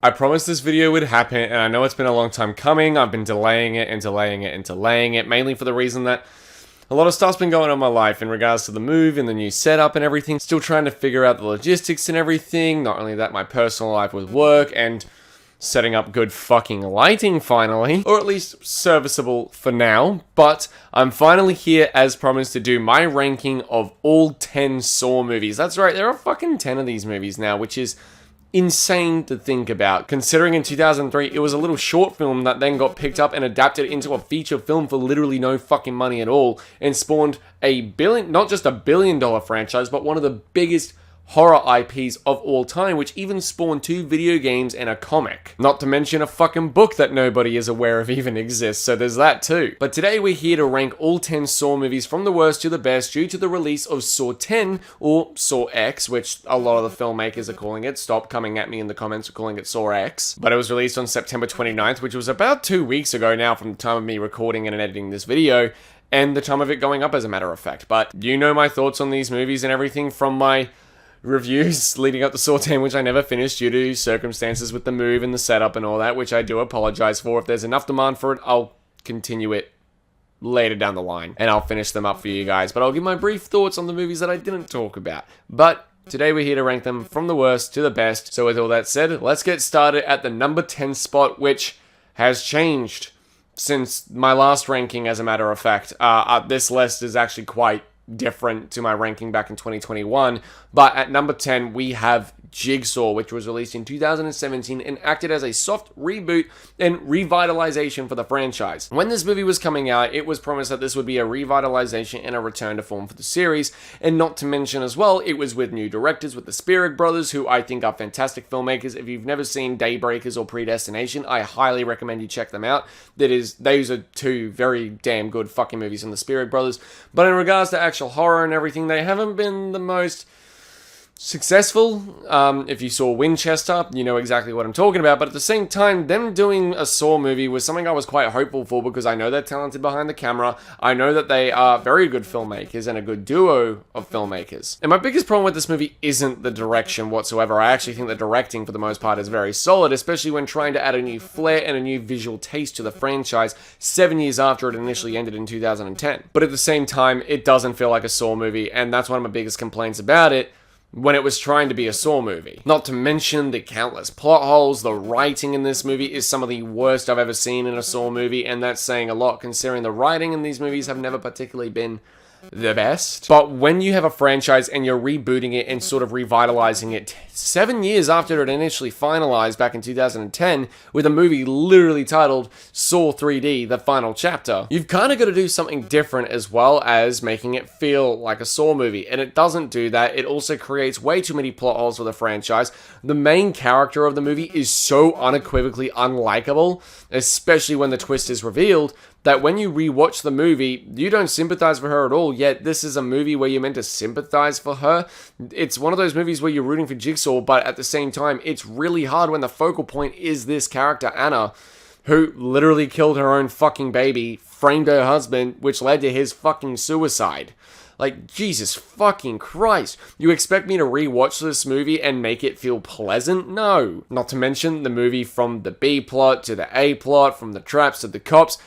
I promised this video would happen, and I know it's been a long time coming. I've been delaying it and delaying it and delaying it, mainly for the reason that a lot of stuff's been going on in my life in regards to the move and the new setup and everything. Still trying to figure out the logistics and everything. Not only that, my personal life with work and setting up good fucking lighting finally, or at least serviceable for now. But I'm finally here as promised to do my ranking of all 10 Saw movies. That's right, there are fucking 10 of these movies now, which is insane to think about, considering in 2003 it was a little short film that then got picked up and adapted into a feature film for literally no fucking money at all, and spawned a billion, not just $1 billion franchise, but one of the biggest horror IPs of all time, which even spawned 2 video games and a comic. Not to mention a fucking book that nobody is aware of even exists, so there's that too. But today we're here to rank all 10 Saw movies from the worst to the best due to the release of Saw 10, or Saw X, which a lot of the filmmakers are calling it. Stop coming at me in the comments for calling it Saw X. But it was released on September 29th, which was about 2 weeks ago now from the time of me recording and editing this video, and the time of it going up as a matter of fact. But you know my thoughts on these movies and everything from my reviews leading up to Saw 10, which I never finished due to circumstances with the move and the setup and all that, which I do apologize for. If there's enough demand for it, I'll continue it later down the line, and I'll finish them up for you guys. But I'll give my brief thoughts on the movies that I didn't talk about. But today we're here to rank them from the worst to the best. So with all that said, let's get started at the number 10 spot, which has changed since my last ranking, as a matter of fact. This list is actually quite different to my ranking back in 2021, but at number 10 we have Jigsaw, which was released in 2017 and acted as a soft reboot and revitalization for the franchise. When this movie was coming out, it was promised that this would be a revitalization and a return to form for the series, and not to mention as well, it was with new directors, with the Burow brothers, who I think are fantastic filmmakers. If you've never seen Daybreakers or Predestination, I highly recommend you check them out. Those are 2 very damn good fucking movies from the Burow brothers. But in regards to actual horror and everything, they haven't been the most successful. If you saw Winchester, you know exactly what I'm talking about. But at the same time, them doing a Saw movie was something I was quite hopeful for, because I know they're talented behind the camera. I know that they are very good filmmakers and a good duo of filmmakers. And my biggest problem with this movie isn't the direction whatsoever. I actually think the directing for the most part is very solid, especially when trying to add a new flair and a new visual taste to the franchise 7 years after it initially ended in 2010. But at the same time, it doesn't feel like a Saw movie, and that's one of my biggest complaints about it, when it was trying to be a Saw movie. Not to mention the countless plot holes. The writing in this movie is some of the worst I've ever seen in a Saw movie, and that's saying a lot considering the writing in these movies have never particularly been the best. But when you have a franchise and you're rebooting it and sort of revitalizing it 7 years after it initially finalized back in 2010 with a movie literally titled Saw 3D, The Final Chapter, you've kind of got to do something different as well as making it feel like a Saw movie. And it doesn't do that. It also creates way too many plot holes for the franchise. The main character of the movie is so unequivocally unlikable, especially when the twist is revealed, that when you rewatch the movie, you don't sympathize for her at all, yet this is a movie where you're meant to sympathize for her. It's one of those movies where you're rooting for Jigsaw, but at the same time, it's really hard when the focal point is this character, Anna, who literally killed her own fucking baby, framed her husband, which led to his fucking suicide. Like, Jesus fucking Christ. You expect me to rewatch this movie and make it feel pleasant? No. Not to mention the movie, from the B plot to the A plot, from the traps to the cops,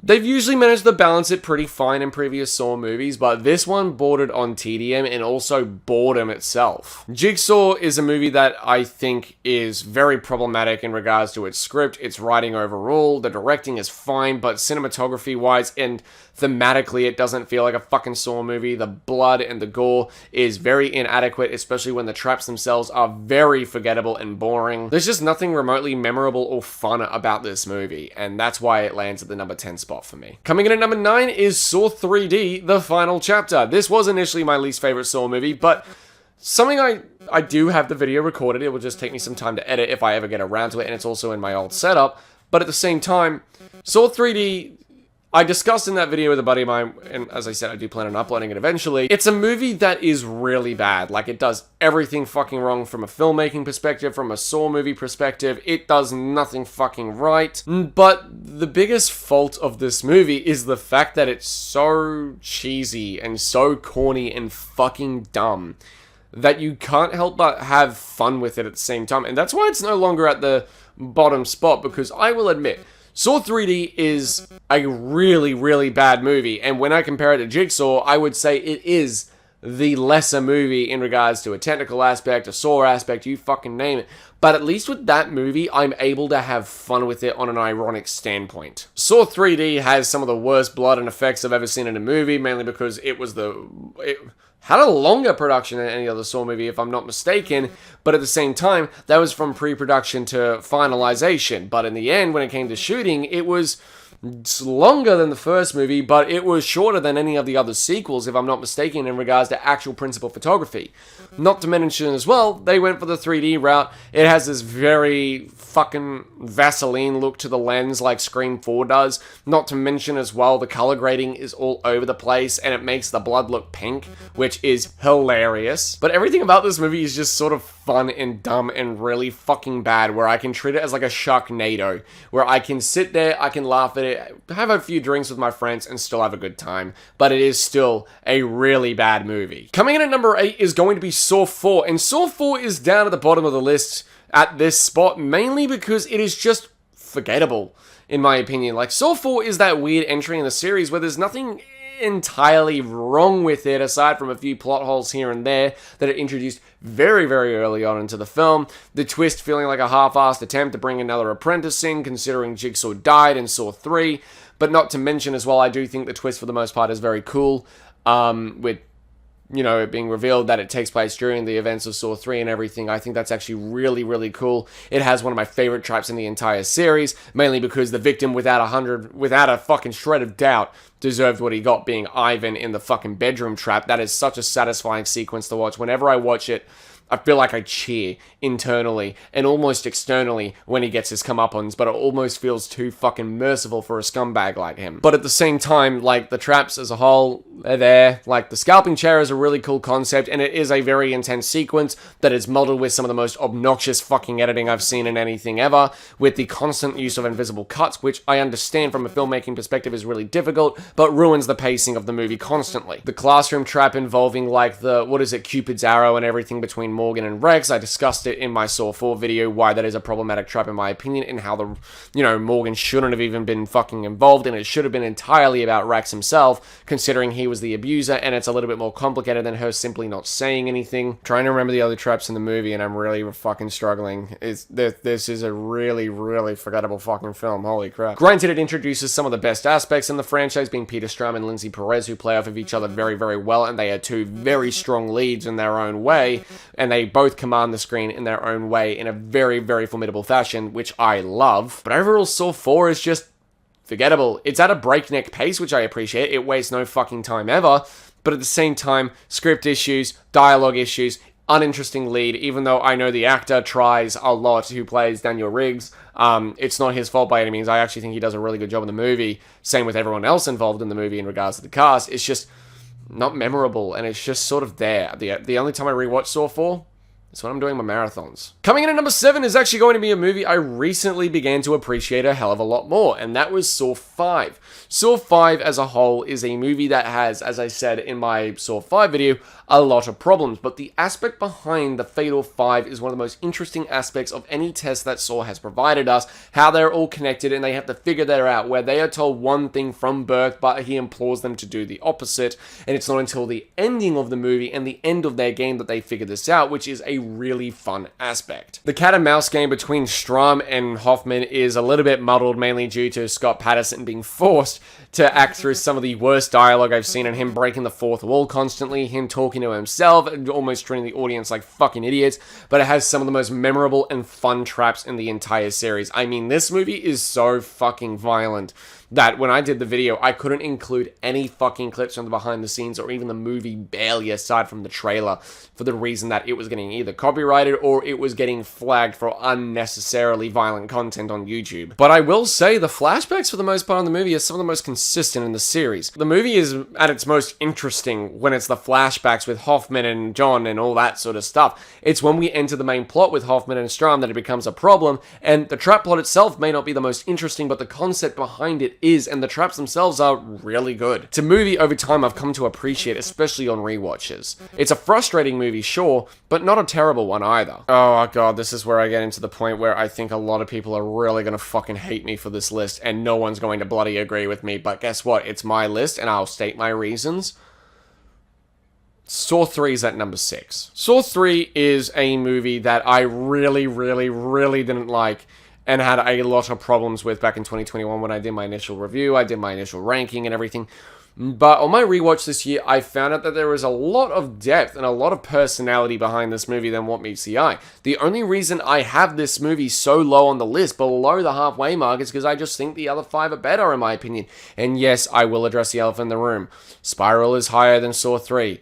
they've usually managed to balance it pretty fine in previous Saw movies, but this one bordered on tedium and also boredom itself. Jigsaw is a movie that I think is very problematic in regards to its script, its writing overall. The directing is fine, but cinematography-wise and thematically, it doesn't feel like a fucking Saw movie. The blood and the gore is very inadequate, especially when the traps themselves are very forgettable and boring. There's just nothing remotely memorable or fun about this movie, and that's why it lands at the number 10 spot for me. Coming in at number 9 is Saw 3D, The Final Chapter. This was initially my least favorite Saw movie, but something I do have the video recorded. It will just take me some time to edit if I ever get around to it, and it's also in my old setup. But at the same time, Saw 3D, I discussed in that video with a buddy of mine, and as I said, I do plan on uploading it eventually. It's a movie that is really bad. Like, it does everything fucking wrong from a filmmaking perspective, from a Saw movie perspective. It does nothing fucking right. But the biggest fault of this movie is the fact that it's so cheesy and so corny and fucking dumb that you can't help but have fun with it at the same time. And that's why it's no longer at the bottom spot, because I will admit, Saw 3D is a really, really bad movie, and when I compare it to Jigsaw, I would say it is the lesser movie in regards to a technical aspect, a Saw aspect, you fucking name it. But at least with that movie, I'm able to have fun with it on an ironic standpoint. Saw 3D has some of the worst blood and effects I've ever seen in a movie, mainly because it had a longer production than any other Saw movie, if I'm not mistaken, but at the same time, that was from pre-production to finalization. But in the end, when it came to shooting, it was longer than the first movie, but it was shorter than any of the other sequels, if I'm not mistaken, in regards to actual principal photography. Not to mention as well, they went for the 3D route. It has this very fucking Vaseline look to the lens like Scream 4 does. Not to mention as well, the color grading is all over the place and it makes the blood look pink, which is hilarious. But everything about this movie is just sort of fun and dumb and really fucking bad, where I can treat it as like a Sharknado, where I can sit there, I can laugh at it, have a few drinks with my friends and still have a good time. But it is still a really bad movie. Coming in at number 8 is going to be Saw 4, and Saw 4 is down at the bottom of the list at this spot, mainly because it is just forgettable, in my opinion. Like, Saw 4 is that weird entry in the series where there's nothing entirely wrong with it, aside from a few plot holes here and there that are introduced very, very early on into the film. The twist feeling like a half-assed attempt to bring another apprentice in, considering Jigsaw died in Saw 3, but not to mention as well, I do think the twist for the most part is very cool, with it being revealed that it takes place during the events of Saw 3 and everything. I think that's actually really, really cool. It has one of my favorite traps in the entire series, mainly because the victim, without a fucking shred of doubt, deserved what he got, being Ivan in the fucking bedroom trap. That is such a satisfying sequence to watch. Whenever I watch it, I feel like I cheer internally and almost externally when he gets his comeuppance, but it almost feels too fucking merciful for a scumbag like him. But at the same time, like, the traps as a whole, they're there. Like, the scalping chair is a really cool concept, and it is a very intense sequence that is muddled with some of the most obnoxious fucking editing I've seen in anything ever, with the constant use of invisible cuts, which I understand from a filmmaking perspective is really difficult, but ruins the pacing of the movie constantly. The classroom trap involving, like, Cupid's arrow and everything between Morgan and Rex. I discussed it in my Saw 4 video, why that is a problematic trap in my opinion, and how Morgan shouldn't have even been fucking involved, and it should have been entirely about Rex himself, considering he was the abuser, and it's a little bit more complicated than her simply not saying anything. Trying to remember the other traps in the movie, and I'm really fucking struggling. This is a really, really forgettable fucking film, holy crap. Granted, it introduces some of the best aspects in the franchise, being Peter Strahm and Lindsay Perez, who play off of each other very, very well, and they are two very strong leads in their own way, and they both command the screen in their own way in a very, very formidable fashion, which I love. But overall, Saw 4 is just forgettable. It's at a breakneck pace, which I appreciate. It wastes no fucking time ever, but at the same time, script issues, dialogue issues, uninteresting lead, even though I know the actor tries a lot who plays Daniel Riggs. It's not his fault by any means. I actually think he does a really good job in the movie. Same with everyone else involved in the movie in regards to the cast. It's just not memorable, and it's just sort of there. The only time I rewatch Saw 4, it's when I'm doing my marathons. Coming in at number 7 is actually going to be a movie I recently began to appreciate a hell of a lot more, and that was Saw 5. Saw 5 as a whole is a movie that has, as I said in my Saw 5 video, a lot of problems, but the aspect behind the Fatal 5 is one of the most interesting aspects of any test that Saw has provided us, how they're all connected and they have to figure that out, where they are told one thing from birth, but he implores them to do the opposite, and it's not until the ending of the movie and the end of their game that they figure this out, which is a really fun aspect. The cat and mouse game between Strahm and Hoffman is a little bit muddled, mainly due to Scott Patterson being forced to act through some of the worst dialogue I've seen, and him breaking the fourth wall constantly, him talking to himself, and almost treating the audience like fucking idiots, but it has some of the most memorable and fun traps in the entire series. I mean, this movie is so fucking violent that when I did the video, I couldn't include any fucking clips from the behind the scenes or even the movie barely, aside from the trailer, for the reason that it was getting either copyrighted or it was getting flagged for unnecessarily violent content on YouTube. But I will say the flashbacks for the most part in the movie are some of the most consistent in the series. The movie is at its most interesting when it's the flashbacks with Hoffman and John and all that sort of stuff. It's when we enter the main plot with Hoffman and Strahm that it becomes a problem, and the trap plot itself may not be the most interesting, but the concept behind it is, and the traps themselves are really good. It's a movie over time I've come to appreciate, especially on rewatches. It's a frustrating movie, sure, but not a terrible one either. Oh god, this is where I get into the point where I think a lot of people are really gonna fucking hate me for this list, and no one's going to bloody agree with me, but guess what? It's my list, and I'll state my reasons. Saw 3 is at number 6. Saw 3 is a movie that I really didn't like and had a lot of problems with back in 2021 when I did my initial review, I did my initial ranking and everything. But on my rewatch this year, I found out that there is a lot of depth and a lot of personality behind this movie than what meets the eye. The only reason I have this movie so low on the list, below the halfway mark, is because I just think the other 5 are better, in my opinion. And yes, I will address the elephant in the room. Spiral is higher than Saw 3.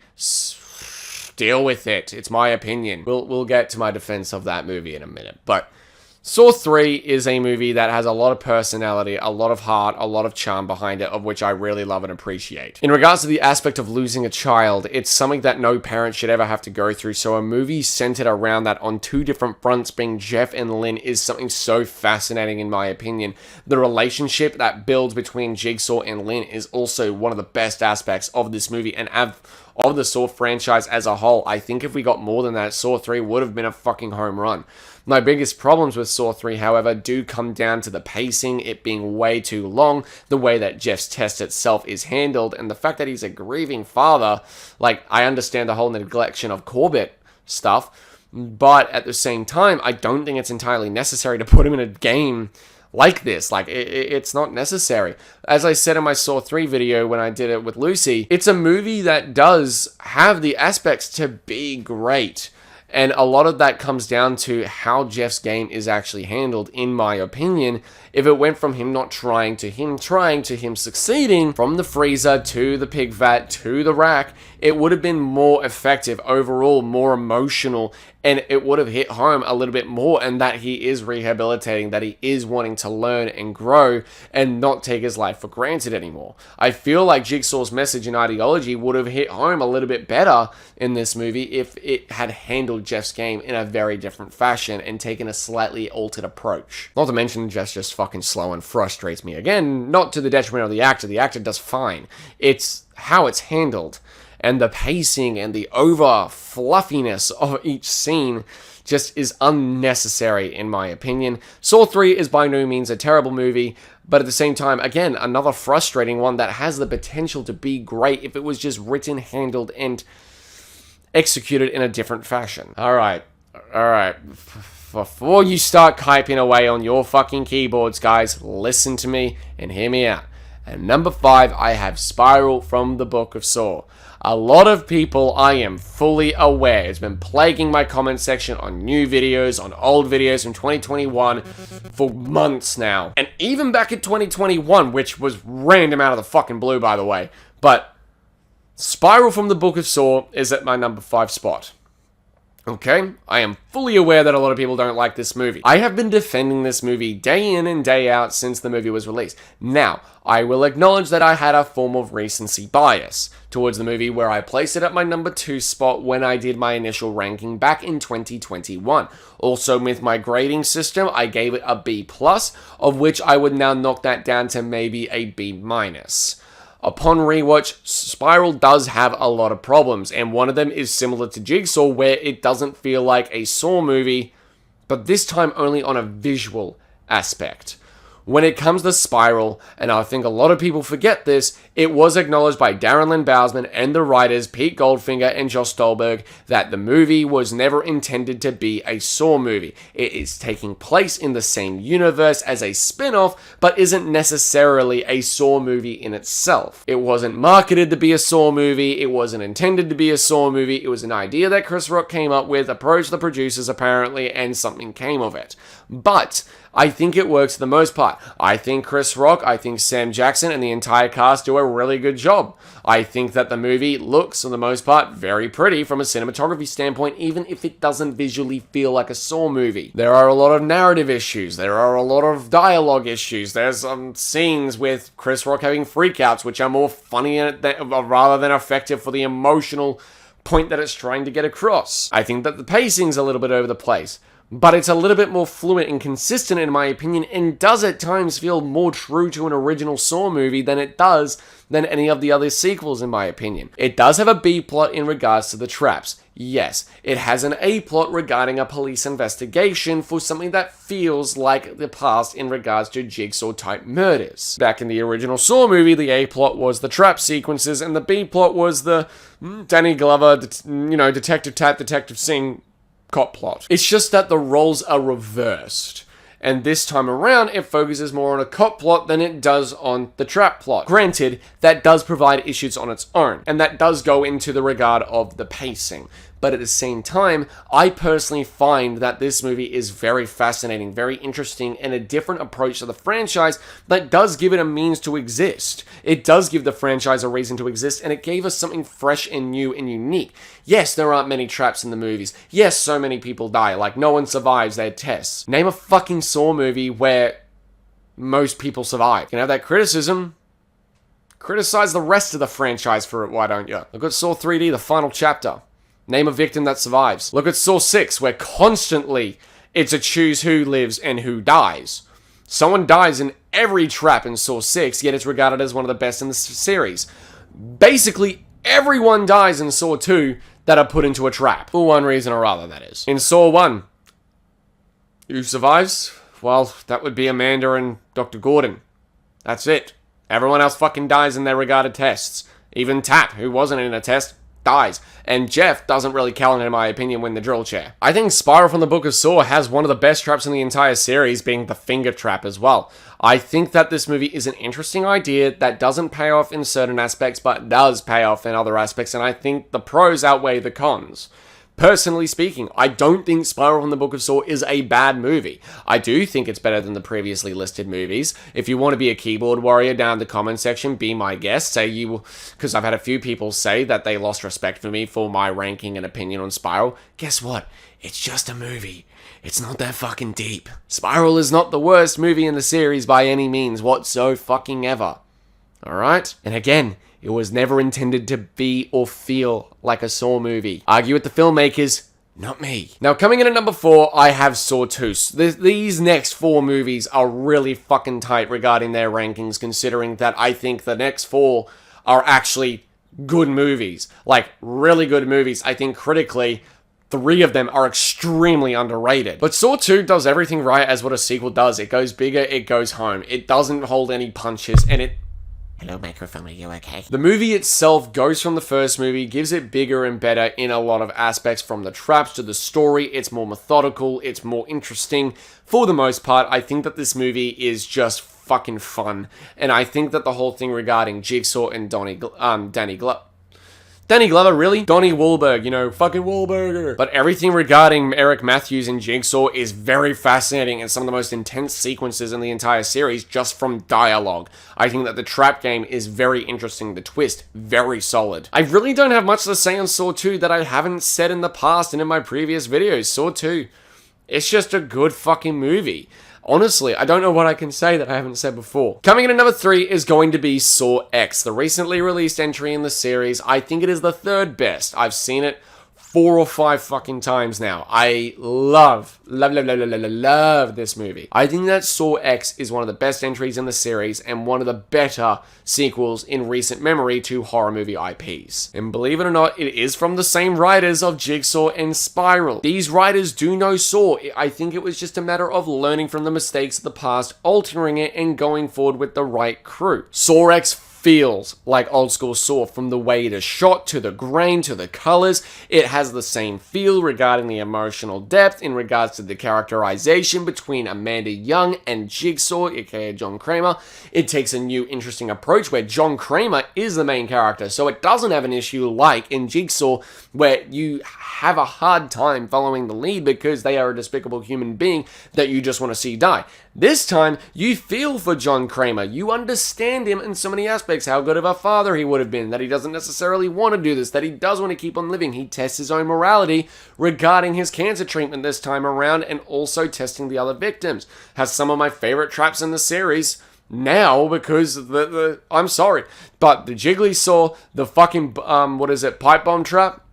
Deal with it. It's my opinion. We'll get to my defense of that movie in a minute. But Saw 3 is a movie that has a lot of personality, a lot of heart, a lot of charm behind it, of which I really love and appreciate. In regards to the aspect of losing a child, it's something that no parent should ever have to go through, so a movie centered around that on 2 different fronts, being Jeff and Lynn, is something so fascinating in my opinion. The relationship that builds between Jigsaw and Lynn is also one of the best aspects of this movie, and of the Saw franchise as a whole. I think if we got more than that, Saw 3 would have been a fucking home run. My biggest problems with Saw 3, however, do come down to the pacing, it being way too long, the way that Jeff's test itself is handled, and the fact that he's a grieving father. Like, I understand the whole neglection of Corbett stuff, but at the same time, I don't think it's entirely necessary to put him in a game like this. Like, it's not necessary. As I said in my Saw 3 video when I did it with Lucy, it's a movie that does have the aspects to be great. And a lot of that comes down to how Jeff's game is actually handled, in my opinion. If it went from him not trying to him trying to him succeeding, from the freezer to the pig vat to the rack, it would have been more effective overall, more emotional, and it would have hit home a little bit more, and that he is rehabilitating, that he is wanting to learn and grow and not take his life for granted anymore. I feel like Jigsaw's message and ideology would have hit home a little bit better in this movie if it had handled Jeff's game in a very different fashion and taken a slightly altered approach. Not to mention, Jeff's just fucking slow and frustrates me. Again, not to the detriment of the actor. The actor does fine. It's how it's handled, and the pacing and the over fluffiness of each scene just is unnecessary, in my opinion. Saw 3 is by no means a terrible movie, but at the same time, again, another frustrating one that has the potential to be great if it was just written, handled, and executed in a different fashion. Alright. Before you start typing away on your fucking keyboards, guys, listen to me and hear me out. And number 5, I have Spiral from the Book of Saw. A lot of people, I am fully aware, has been plaguing my comment section on new videos, on old videos from 2021 for months now. And even back in 2021, which was random out of the fucking blue, by the way. But Spiral from the Book of Saw is at my number 5 spot. Okay, I am fully aware that a lot of people don't like this movie. I have been defending this movie day in and day out since the movie was released. Now, I will acknowledge that I had a form of recency bias towards the movie, where I placed it at my number 2 spot when I did my initial ranking back in 2021. Also, with my grading system, I gave it a B+, of which I would now knock that down to maybe a B-. Upon rewatch, Spiral does have a lot of problems, and one of them is similar to Jigsaw, where it doesn't feel like a Saw movie, but this time only on a visual aspect. When it comes to Spiral, and I think a lot of people forget this, it was acknowledged by Darren Lynn Bousman and the writers Pete Goldfinger and Josh Stolberg that the movie was never intended to be a Saw movie. It is taking place in the same universe as a spin-off, but isn't necessarily a Saw movie in itself. It wasn't marketed to be a Saw movie, it wasn't intended to be a Saw movie, it was an idea that Chris Rock came up with, approached the producers apparently, and something came of it. But I think it works for the most part. I think Chris Rock, I think Sam Jackson, and the entire cast do a really good job. I think that the movie looks, for the most part, very pretty from a cinematography standpoint, even if it doesn't visually feel like a Saw movie. There are a lot of narrative issues. There are a lot of dialogue issues. There's some scenes with Chris Rock having freakouts, which are more funny rather than effective for the emotional point that it's trying to get across. I think that the pacing's a little bit over the place. but it's a little bit more fluid and consistent in my opinion, and does at times feel more true to an original Saw movie than any of the other sequels in my opinion. It does have a B plot in regards to the traps. Yes, it has an A plot regarding a police investigation for something that feels like the past in regards to Jigsaw type murders. Back in the original Saw movie, the A plot was the trap sequences and the B plot was the Danny Glover, Detective Tat, Detective Singh cop plot. It's just that the roles are reversed. And this time around, it focuses more on a cop plot than it does on the trap plot. Granted, that does provide issues on its own, and that does go into the regard of the pacing. But at the same time, I personally find that this movie is very fascinating, very interesting, and a different approach to the franchise that does give it a means to exist. It does give the franchise a reason to exist, and it gave us something fresh and new and unique. Yes, there aren't many traps in the movies. Yes, so many people die, like no one survives their tests. Name a fucking Saw movie where most people survive. You can have that criticism. Criticize the rest of the franchise for it, why don't you? Look at Saw 3D, the final chapter. Name a victim that survives. Look at Saw 6, where constantly it's a choose who lives and who dies. Someone dies in every trap in Saw 6, yet it's regarded as one of the best in the series. Basically, everyone dies in Saw 2 that are put into a trap. For one reason or other, that is. In Saw 1, who survives? Well, that would be Amanda and Dr. Gordon. That's it. Everyone else fucking dies in their regarded tests. Even Tap, who wasn't in a test, dies. And Jeff doesn't really count, in my opinion, win the drill chair. I think Spiral from the Book of Saw has one of the best traps in the entire series, being the finger trap as well. I think that this movie is an interesting idea that doesn't pay off in certain aspects, but does pay off in other aspects, and I think the pros outweigh the cons. Personally speaking, I don't think Spiral from the Book of Saw is a bad movie. I do think it's better than the previously listed movies. If you want to be a keyboard warrior down in the comment section, be my guest. Because I've had a few people say that they lost respect for me for my ranking and opinion on Spiral. Guess what? It's just a movie. It's not that fucking deep. Spiral is not the worst movie in the series by any means whatsoever. Alright? And again, it was never intended to be or feel like a Saw movie. Argue with the filmmakers, not me. Now, coming in at number 4, I have Saw 2. These next 4 movies are really fucking tight regarding their rankings, considering that I think the next 4 are actually good movies. Like, really good movies. I think critically, 3 of them are extremely underrated. But Saw 2 does everything right as what a sequel does. It goes bigger, it goes home. It doesn't hold any punches, and it... Hello, microphone, are you okay? The movie itself goes from the first movie, gives it bigger and better in a lot of aspects, from the traps to the story. It's more methodical, it's more interesting. For the most part, I think that this movie is just fucking fun. And I think that the whole thing regarding Jigsaw and Danny Glover, really? Donnie Wahlberg, fucking Wahlberger. But everything regarding Eric Matthews and Jigsaw is very fascinating and some of the most intense sequences in the entire series just from dialogue. I think that the trap game is very interesting, the twist, very solid. I really don't have much to say on Saw 2 that I haven't said in the past and in my previous videos. Saw 2, it's just a good fucking movie. Honestly, I don't know what I can say that I haven't said before. Coming in at number 3 is going to be Saw X, the recently released entry in the series. I think it is the 3rd best. I've seen it 4 or 5 fucking times now. I love this movie. I think that Saw X is one of the best entries in the series and one of the better sequels in recent memory to horror movie IPs. And believe it or not, it is from the same writers of Jigsaw and Spiral. These writers do know Saw. I think it was just a matter of learning from the mistakes of the past, altering it, and going forward with the right crew. Saw X feels like old school Saw, from the way it is shot, to the grain, to the colors. It has the same feel regarding the emotional depth in regards to the characterization between Amanda Young and Jigsaw, aka John Kramer. It takes a new interesting approach where John Kramer is the main character, so it doesn't have an issue like in Jigsaw where you have a hard time following the lead because they are a despicable human being that you just want to see die. This time, you feel for John Kramer. You understand him in so many aspects, how good of a father he would have been, that he doesn't necessarily want to do this, that he does want to keep on living. He tests his own morality regarding his cancer treatment this time around, and also testing the other victims. Has some of my favorite traps in the series now because I'm sorry, but the Jiggly Saw, the fucking, pipe bomb trap?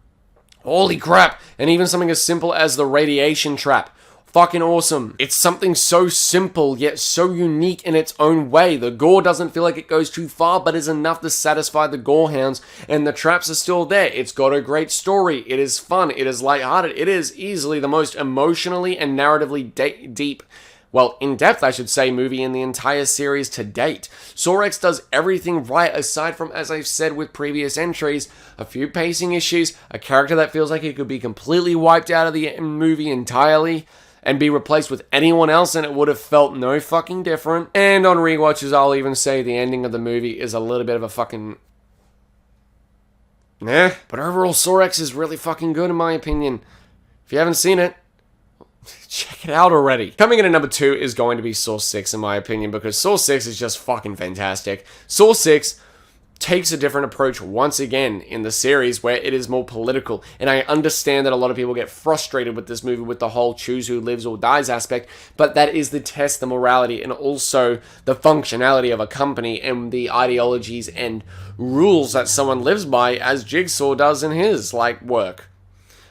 Holy crap. And even something as simple as the radiation trap. fucking awesome. It's something so simple yet so unique in its own way. The gore doesn't feel like it goes too far, but is enough to satisfy the gore hounds, and the traps are still there. It's got a great story. It is fun. It is lighthearted. It is easily the most emotionally and narratively deep, well, in-depth, I should say, movie in the entire series to date. Saw X does everything right, aside from, as I've said with previous entries, a few pacing issues, a character that feels like it could be completely wiped out of the movie entirely, and be replaced with anyone else, and it would have felt no fucking different. And on rewatches, I'll even say the ending of the movie is a little bit of a fucking... nah. But overall, Saw X is really fucking good in my opinion. If you haven't seen it, check it out already. Coming in at number 2 is going to be Saw 6 in my opinion, because Saw 6 is just fucking fantastic. Saw 6 takes a different approach once again in the series, where it is more political, and I understand that a lot of people get frustrated with this movie with the whole choose who lives or dies aspect, but that is the test, the morality, and also the functionality of a company and the ideologies and rules that someone lives by, as Jigsaw does in his, work.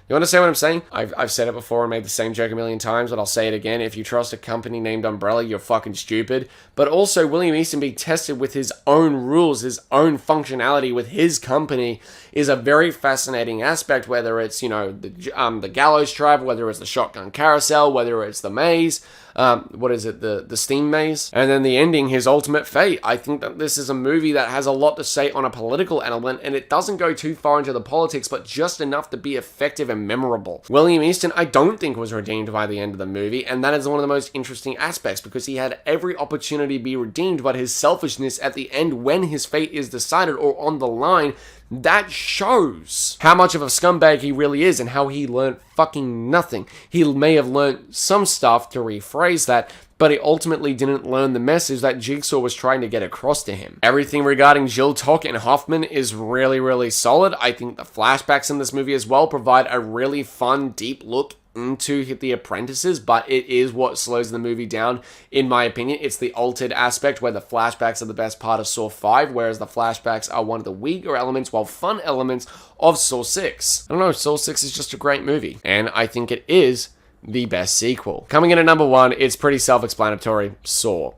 You understand what I'm saying? I've said it before and made the same joke a million times, but I'll say it again. If you trust a company named Umbrella, you're fucking stupid. But also, William Easton being tested with his own rules, his own functionality with his company is a very fascinating aspect, whether it's, the Gallows Tribe, whether it's the Shotgun Carousel, whether it's the maze, the steam maze, and then the ending, his ultimate fate. I think that this is a movie that has a lot to say on a political element, and it doesn't go too far into the politics, but just enough to be effective and memorable. William Easton, I don't think, was redeemed by the end of the movie, and that is one of the most interesting aspects, because he had every opportunity to be redeemed, but his selfishness at the end, when his fate is decided or on the line, that shows how much of a scumbag he really is and how he learned fucking nothing. He may have learned some stuff, to rephrase that, but he ultimately didn't learn the message that Jigsaw was trying to get across to him. Everything regarding Jill Tock and Hoffman is really, really solid. I think the flashbacks in this movie as well provide a really fun, deep look into the apprentices, but it is what slows the movie down, in my opinion. It's the altered aspect where the flashbacks are the best part of Saw 5, whereas the flashbacks are one of the weaker elements, while fun elements, of Saw 6. I don't know, Saw 6 is just a great movie, and I think it is the best sequel. Coming in at number 1, it's pretty self-explanatory. Saw.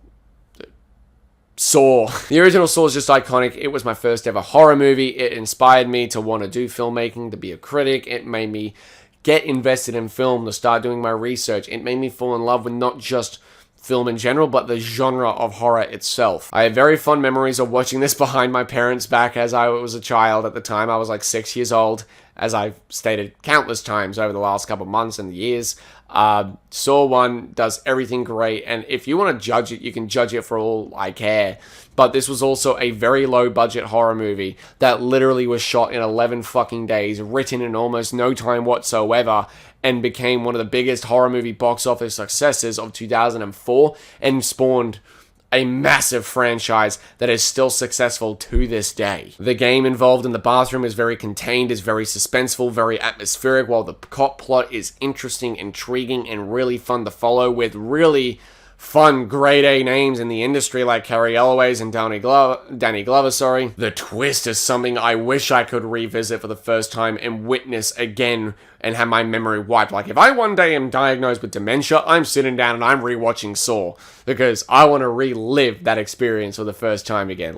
The original Saw is just iconic. It was my first ever horror movie. It inspired me to want to do filmmaking, to be a critic. It made me get invested in film, to start doing my research. It made me fall in love with not just film in general, but the genre of horror itself. I have very fond memories of watching this behind my parents' back as I was a child. At the time, I was 6 years old, as I've stated countless times over the last couple of months and years. Saw 1 does everything great, and if you want to judge it, you can judge it for all I care. But this was also a very low-budget horror movie that literally was shot in 11 fucking days, written in almost no time whatsoever, and became one of the biggest horror movie box office successes of 2004, and spawned a massive franchise that is still successful to this day. The game involved in the bathroom is very contained, is very suspenseful, very atmospheric, while the cop plot is interesting, intriguing, and really fun to follow, with really fun grade A names in the industry like Carrie Elways and Danny Glover. The twist is something I wish I could revisit for the first time and witness again and have my memory wiped. If I one day am diagnosed with dementia, I'm sitting down and I'm rewatching Saw, because I want to relive that experience for the first time again.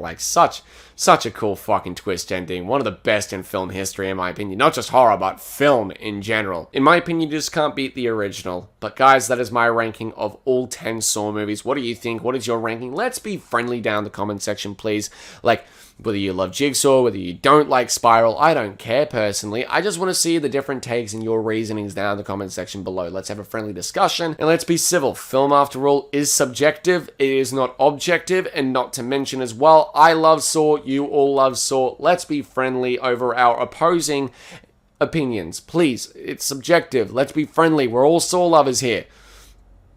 Such a cool fucking twist ending. One of the best in film history, in my opinion. Not just horror, but film in general. In my opinion, you just can't beat the original. But guys, that is my ranking of all 10 Saw movies. What do you think? What is your ranking? Let's be friendly down in the comment section, please. Whether you love Jigsaw, whether you don't like Spiral, I don't care personally. I just want to see the different takes and your reasonings down in the comment section below. Let's have a friendly discussion, and let's be civil. Film, after all, is subjective. It is not objective, and not to mention as well, I love Saw, you all love Saw. Let's be friendly over our opposing opinions. Please, it's subjective. Let's be friendly. We're all Saw lovers here.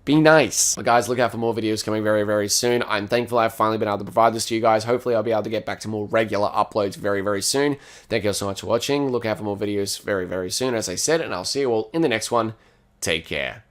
Be nice. But guys, look out for more videos coming very, very soon. I'm thankful I've finally been able to provide this to you guys. Hopefully, I'll be able to get back to more regular uploads very, very soon. Thank you all so much for watching. Look out for more videos very, very soon, as I said, and I'll see you all in the next one. Take care.